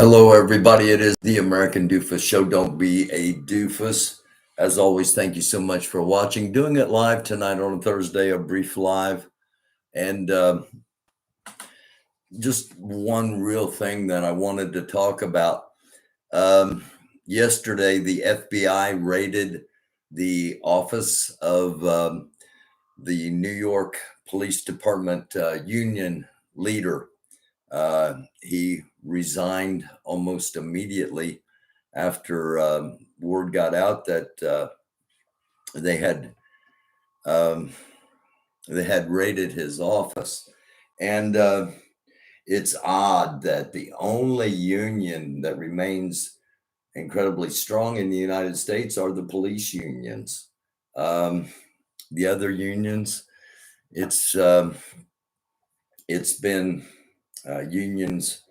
Hello, everybody. It is the American Doofus Show. Don't be a doofus. As always, thank you so much for watching. Doing it live tonight on a Thursday, a brief live. And just one real thing that I wanted to talk about. Yesterday, the FBI raided the office of the New York Police Department union leader. He resigned almost immediately after word got out that they had raided his office, and it's odd that the only union that remains incredibly strong in the United States are the police unions. The other unions, it's been unions,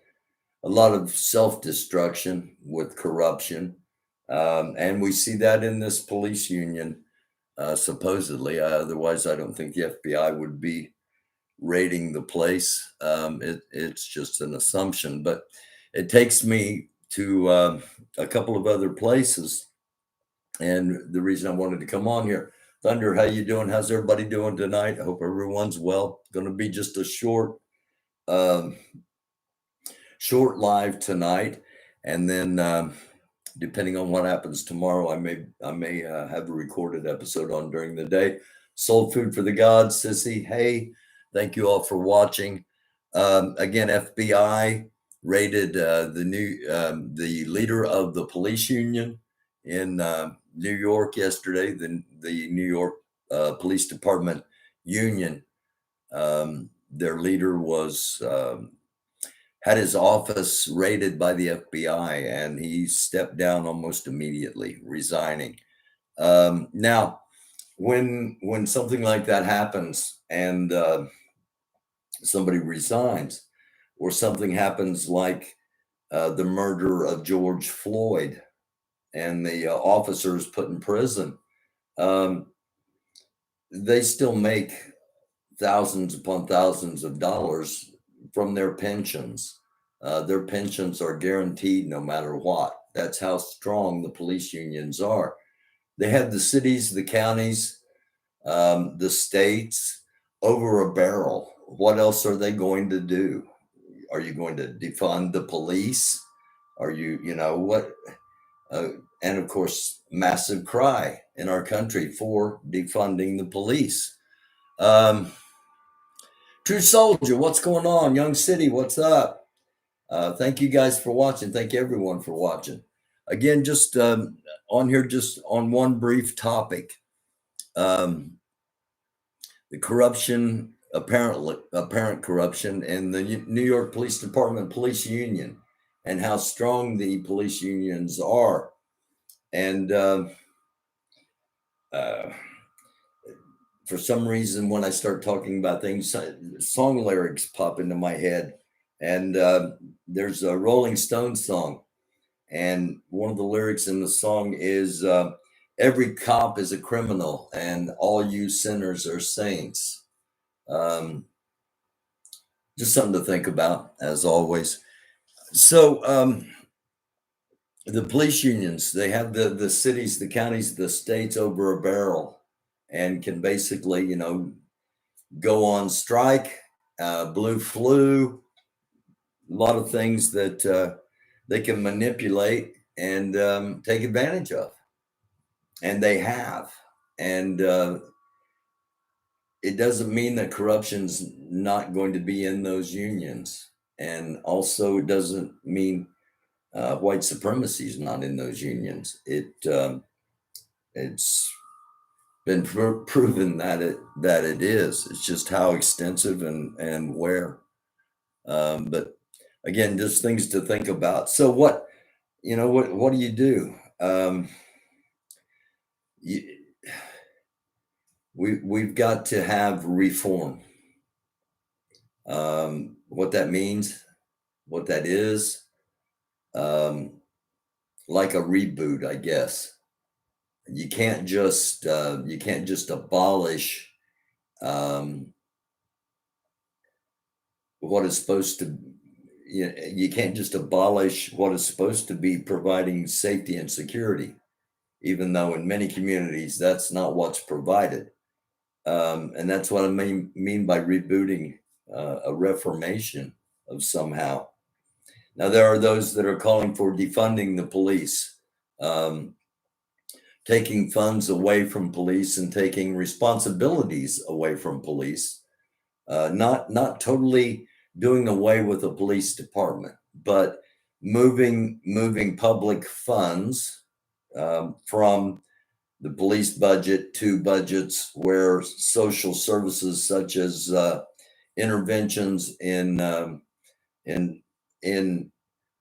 a lot of self-destruction with corruption. And we see that in this police union, supposedly. Otherwise, I don't think the FBI would be raiding the place. It's just an assumption. But it takes me to a couple of other places. And the reason I wanted to come on here, Thunder, how you doing? How's everybody doing tonight? I hope everyone's well. Going to be just a short live tonight, and then depending on what happens tomorrow, I may have a recorded episode on during the day. Soul Food for the Gods, Sissy, hey, thank you all for watching. Again, FBI raided the leader of the police union in New York yesterday. The New York Police Department union. Their leader was had his office raided by the FBI, and he stepped down almost immediately, resigning. Now, when something like that happens and somebody resigns, or something happens like the murder of George Floyd and the officers put in prison, they still make thousands upon thousands of dollars from their pensions. Their pensions are guaranteed no matter what. That's how strong the police unions are. They have the cities, the counties, the states over a barrel. What else are they going to do? Are you going to defund the police? Are you what? And of course, massive cry in our country for defunding the police. True Soldier, what's going on? Young City, what's up? Thank you guys for watching. Thank you everyone for watching. Again, just on here, just on one brief topic. The corruption, apparent corruption in the New York Police Department police union, and how strong the police unions are. And for some reason, when I start talking about things, song lyrics pop into my head. And there's a Rolling Stones song. And one of the lyrics in the song is, every cop is a criminal and all you sinners are saints. Just something to think about, as always. So the police unions, they have the cities, the counties, the states over a barrel, and can basically, go on strike, blue flu, a lot of things that they can manipulate and take advantage of. And they have. And it doesn't mean that corruption's not going to be in those unions. And also it doesn't mean white supremacy is not in those unions. It's been proven that it is. It's just how extensive and where. But again, just things to think about. So what do you do? We've got to have reform. What that means, what that is, like a reboot, I guess. You can't just abolish what is supposed to, you can't just abolish what is supposed to be providing safety and security, even though in many communities that's not what's provided. And that's what I mean by rebooting, a reformation of somehow. Now, there are those that are calling for defunding the police, um, taking funds away from police and taking responsibilities away from police. Not totally doing away with the police department, but moving public funds, from the police budget to budgets where social services such as interventions in in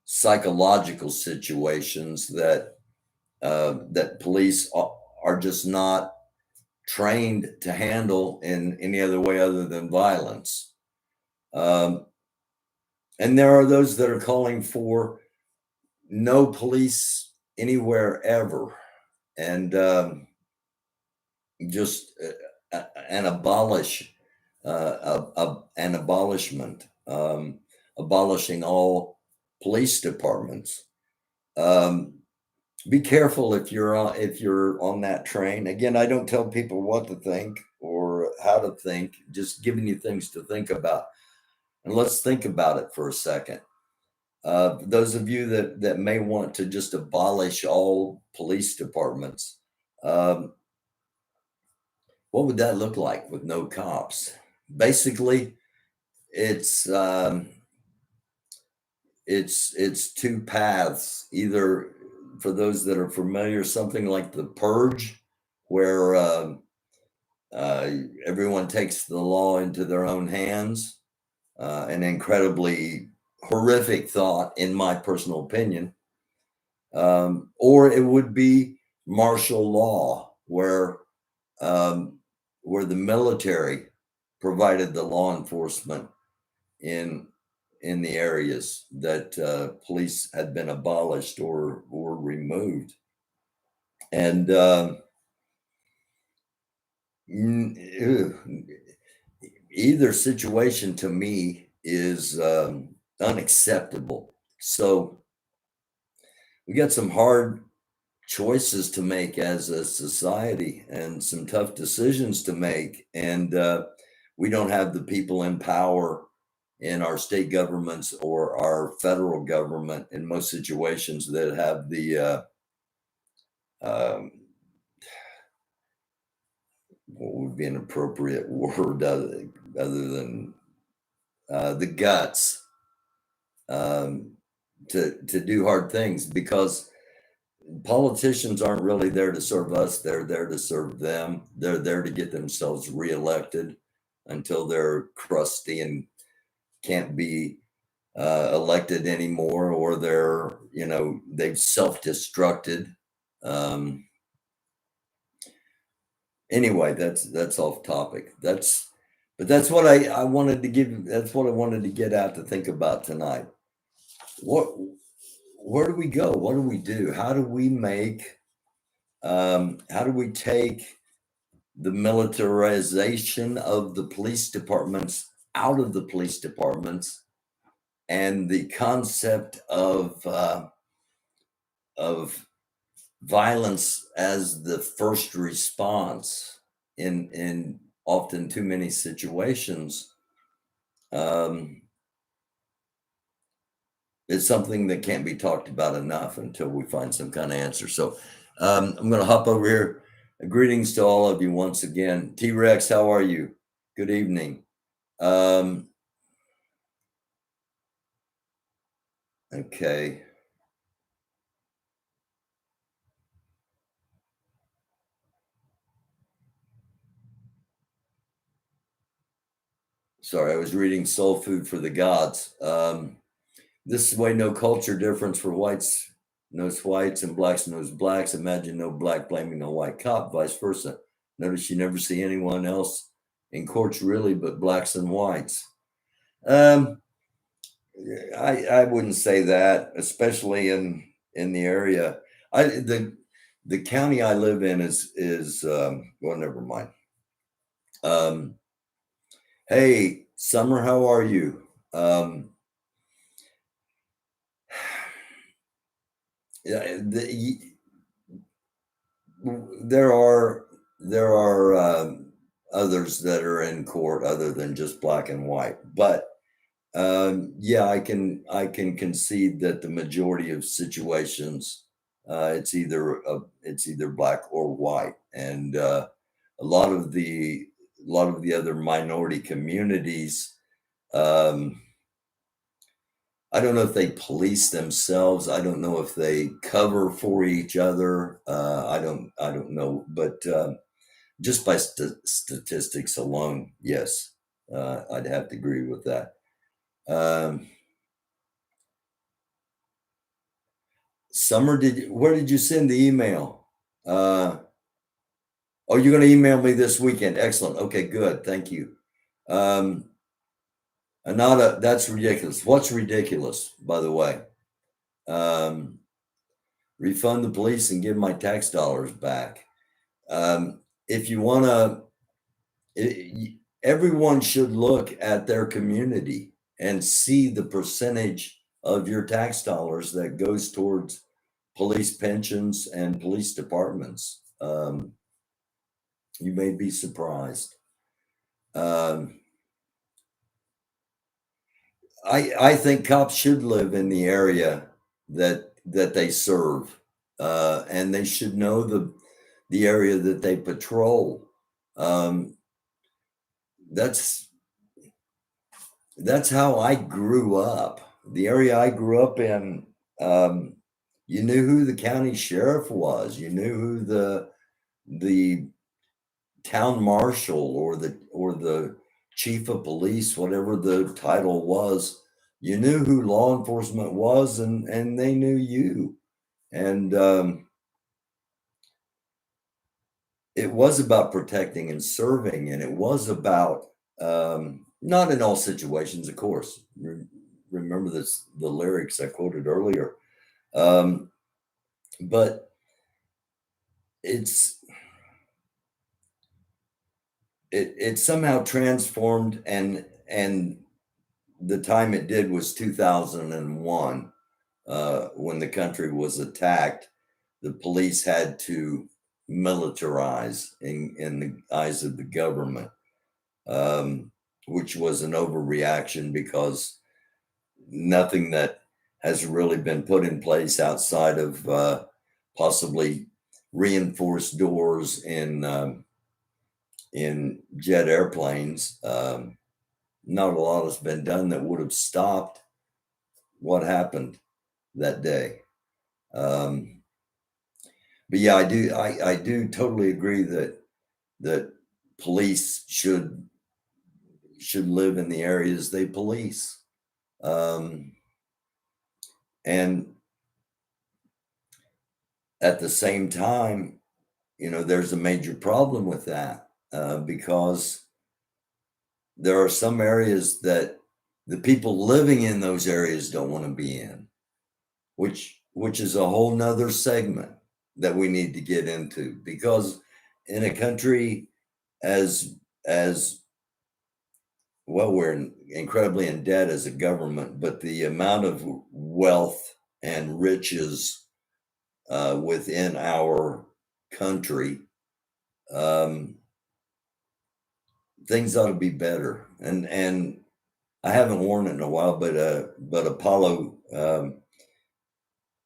psychological situations that police are just not trained to handle in any other way other than violence. Um, and there are those that are calling for no police anywhere ever, and just an an abolishment, abolishing all police departments. Um, be careful if you're on that train. Again, I don't tell people what to think or how to think, just giving you things to think about. And let's think about it for a second. Those of you that may want to just abolish all police departments, um, what would that look like with no cops? Basically, it's it's two paths. Either, for those that are familiar, something like the purge, where uh, everyone takes the law into their own hands. An incredibly horrific thought, in my personal opinion. Or it would be martial law, um, where the military provided the law enforcement in the areas that police had been abolished or removed. And either situation to me is unacceptable. So we got some hard choices to make as a society and some tough decisions to make. And we don't have the people in power in our state governments or our federal government in most situations that have the um, what would be an appropriate word other than the guts, um, to do hard things, because politicians aren't really there to serve us. They're there to serve them. They're there to get themselves reelected until they're crusty and can't be elected anymore, or they've self-destructed. Um, anyway, that's off topic. That's what I wanted to give. That's what I wanted to get out to think about tonight. Where do we go? What do we do? How do we take the militarization of the police departments out of the police departments, and the concept of violence as the first response in often too many situations, um, is something that can't be talked about enough until we find some kind of answer. So I'm going to hop over here. Greetings to all of you once again. T-Rex, how are you? Good evening. Okay. Sorry, I was reading Soul Food for the Gods. This way, no culture difference for whites knows whites and blacks knows blacks. Imagine no black blaming no white cop, vice versa. Notice you never see anyone else in courts really but blacks and whites. Um, I wouldn't say that, especially in the area. The county I live in is well, never mind. Hey, Summer, how are you? there are others that are in court other than just black and white, but yeah, I can concede that the majority of situations, it's either black or white, and a lot of the other minority communities, um, I don't know if they police themselves. I don't know if they cover for each other. I don't know, but just by statistics alone, yes, I'd have to agree with that. Um, Summer, where did you send the email? Oh, you're going to email me this weekend. Excellent. Okay, good. Thank you. Anada, that's ridiculous. What's ridiculous, by the way? Um, Refund the police and give my tax dollars back. If you want to, everyone should look at their community and see the percentage of your tax dollars that goes towards police pensions and police departments. You may be surprised. I think cops should live in the area that they serve, and they should know the area that they patrol. Um, that's that's how I grew up. The area I grew up in, um, you knew who the county sheriff was. You knew who the town marshal or the chief of police, whatever the title was. You knew who law enforcement was, and they knew you. And it was about protecting and serving, and it was about, not in all situations, of course. Remember the lyrics I quoted earlier, um, but it's it somehow transformed, and the time it did was 2001, when the country was attacked. The police had to militarize in the eyes of the government, um, which was an overreaction because nothing that has really been put in place outside of possibly reinforced doors in jet airplanes. Not a lot has been done that would have stopped what happened that day. Um, but yeah, I do totally agree that police should live in the areas they police. Um, and at the same time, there's a major problem with that, because there are some areas that the people living in those areas don't want to be in, which is a whole nother segment that we need to get into, because in a country as well, we're incredibly in debt as a government, but the amount of wealth and riches within our country, um, things ought to be better. And I haven't worn it in a while, but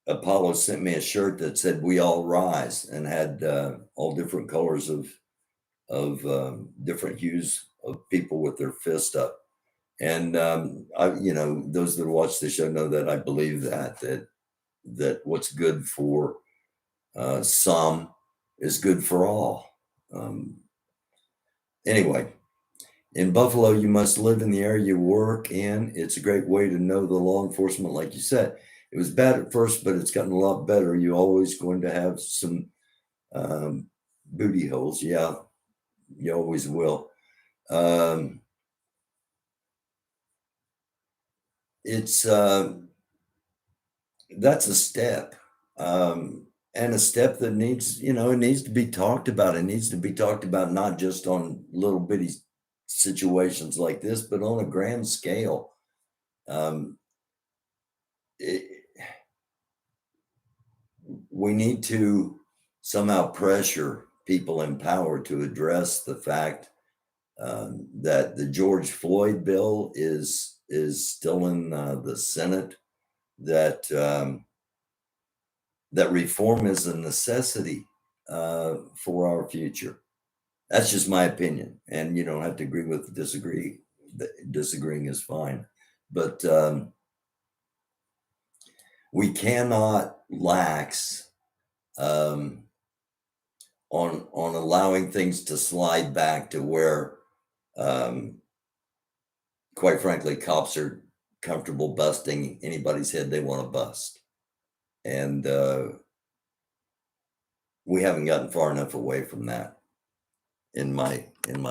Apollo sent me a shirt that said "We all rise" and had all different colors of different hues of people with their fist up. And those that watch the show know that I believe that what's good for some is good for all. Um, anyway, in Buffalo, you must live in the area you work in. It's a great way to know the law enforcement, like you said. It was bad at first, but it's gotten a lot better. You're always going to have some um, booty holes. Yeah, you always will. Um, it's That's a step, and a step that it needs to be talked about. It needs to be talked about not just on little bitty situations like this, but on a grand scale. Um, it, we need to somehow pressure people in power to address the fact that the George Floyd bill is still in the Senate. That that reform is a necessity for our future. That's just my opinion, and you don't have to agree with disagree. Disagreeing is fine, but we cannot lax on allowing things to slide back to where, quite frankly, cops are comfortable busting anybody's head they want to bust, and we haven't gotten far enough away from that, in my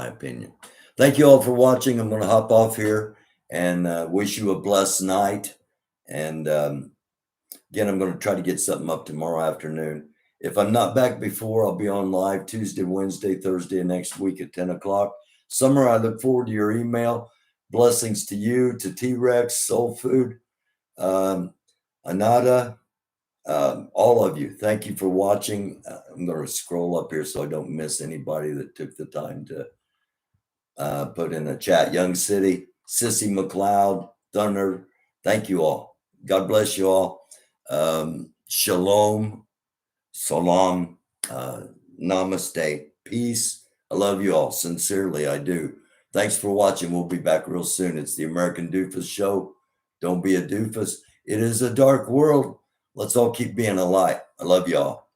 opinion. Thank you all for watching. I'm going to hop off here and wish you a blessed night. And again, I'm going to try to get something up tomorrow afternoon. If I'm not back before, I'll be on live Tuesday, Wednesday, Thursday, and next week at 10 o'clock. Summer, I look forward to your email. Blessings to you, to T-Rex, Soul Food, Anada, all of you. Thank you for watching. I'm going to scroll up here so I don't miss anybody that took the time to put in a chat. Young City, Sissy McLeod, Thunder. Thank you all. God bless you all. Shalom, salam, namaste, peace. I love you all. Sincerely, I do. Thanks for watching. We'll be back real soon. It's the American Doofus Show. Don't be a doofus. It is a dark world. Let's all keep being a light. I love y'all.